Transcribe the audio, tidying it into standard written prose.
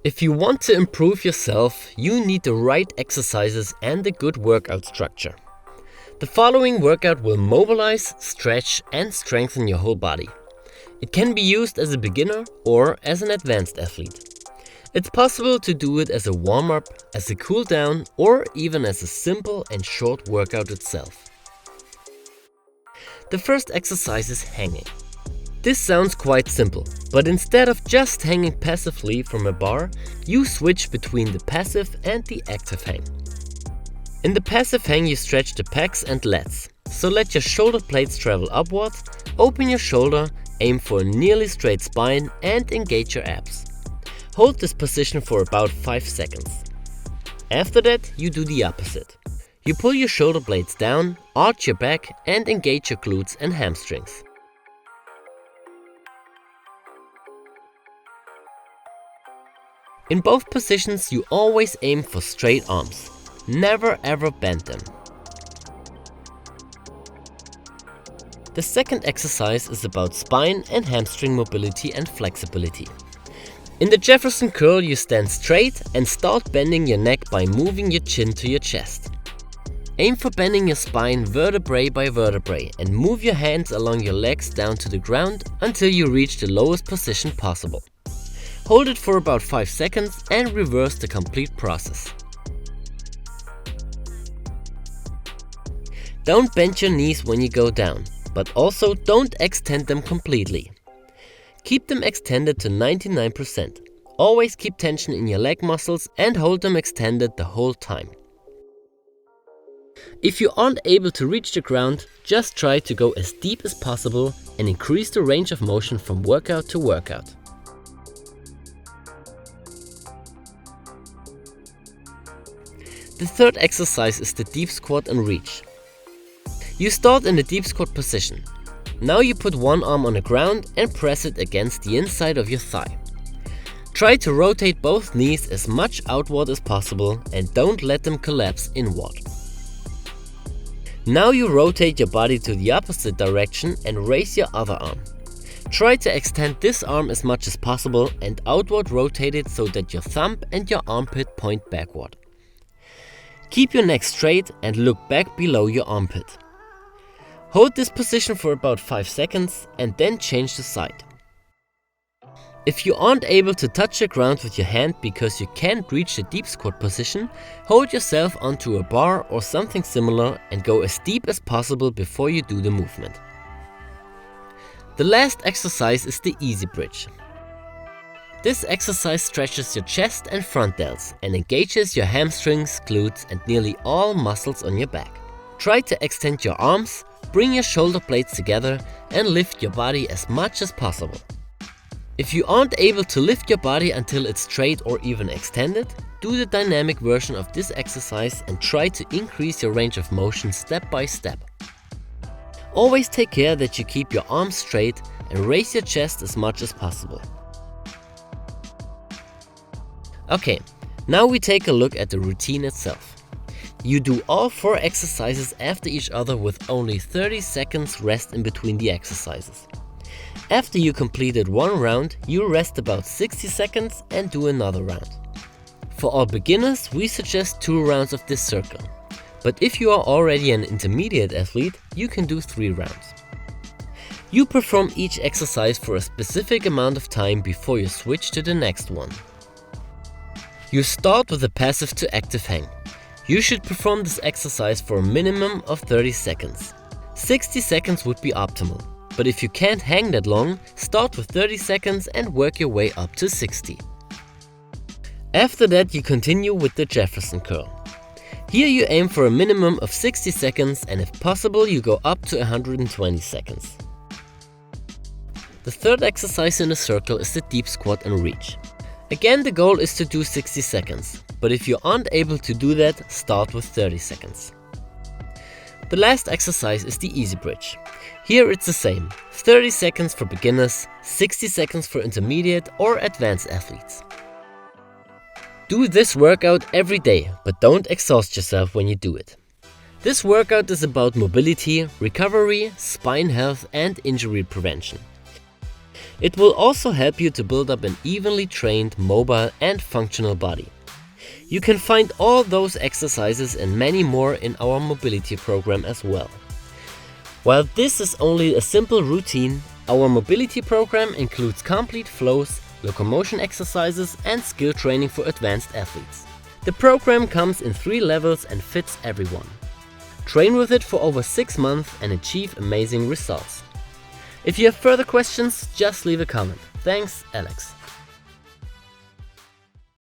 If you want to improve yourself, you need the right exercises and a good workout structure. The following workout will mobilize, stretch, and strengthen your whole body. It can be used as a beginner or as an advanced athlete. It's possible to do it as a warm-up, as a cool-down, or even as a simple and short workout itself. The first exercise is hanging. This sounds quite simple, but instead of just hanging passively from a bar, you switch between the passive and the active hang. In the passive hang you stretch the pecs and lats, so let your shoulder blades travel upwards, open your shoulder, aim for a nearly straight spine and engage your abs. Hold this position for about 5 seconds. After that you do the opposite. You pull your shoulder blades down, arch your back and engage your glutes and hamstrings. In both positions you always aim for straight arms. Never ever bend them. The second exercise is about spine and hamstring mobility and flexibility. In the Jefferson curl you stand straight and start bending your neck by moving your chin to your chest. Aim for bending your spine vertebrae by vertebrae and move your hands along your legs down to the ground until you reach the lowest position possible. Hold it for about 5 seconds and reverse the complete process. Don't bend your knees when you go down, but also don't extend them completely. Keep them extended to 99%. Always keep tension in your leg muscles and hold them extended the whole time. If you aren't able to reach the ground, just try to go as deep as possible and increase the range of motion from workout to workout. The third exercise is the deep squat and reach. You start in the deep squat position. Now you put one arm on the ground and press it against the inside of your thigh. Try to rotate both knees as much outward as possible and don't let them collapse inward. Now you rotate your body to the opposite direction and raise your other arm. Try to extend this arm as much as possible and outward rotate it so that your thumb and your armpit point backward. Keep your neck straight and look back below your armpit. Hold this position for about 5 seconds and then change the side. If you aren't able to touch the ground with your hand because you can't reach the deep squat position, hold yourself onto a bar or something similar and go as deep as possible before you do the movement. The last exercise is the easy bridge. This exercise stretches your chest and front delts and engages your hamstrings, glutes and nearly all muscles on your back. Try to extend your arms, bring your shoulder blades together and lift your body as much as possible. If you aren't able to lift your body until it's straight or even extended, do the dynamic version of this exercise and try to increase your range of motion step by step. Always take care that you keep your arms straight and raise your chest as much as possible. Okay, now we take a look at the routine itself. You do all 4 exercises after each other with only 30 seconds rest in between the exercises. After you completed one round, you rest about 60 seconds and do another round. For all beginners, we suggest 2 rounds of this circle. But if you are already an intermediate athlete, you can do 3 rounds. You perform each exercise for a specific amount of time before you switch to the next one. You start with a passive to active hang. You should perform this exercise for a minimum of 30 seconds. 60 seconds would be optimal, but if you can't hang that long, start with 30 seconds and work your way up to 60. After that you continue with the Jefferson curl. Here you aim for a minimum of 60 seconds and if possible you go up to 120 seconds. The third exercise in the circle is the deep squat and reach. Again, the goal is to do 60 seconds, but if you aren't able to do that, start with 30 seconds. The last exercise is the easy bridge. Here it's the same, 30 seconds for beginners, 60 seconds for intermediate or advanced athletes. Do this workout every day, but don't exhaust yourself when you do it. This workout is about mobility, recovery, spine health and injury prevention. It will also help you to build up an evenly trained, mobile and functional body. You can find all those exercises and many more in our mobility program as well. While this is only a simple routine, our mobility program includes complete flows, locomotion exercises and skill training for advanced athletes. The program comes in 3 levels and fits everyone. Train with it for over 6 months and achieve amazing results. If you have further questions, just leave a comment. Thanks, Alex.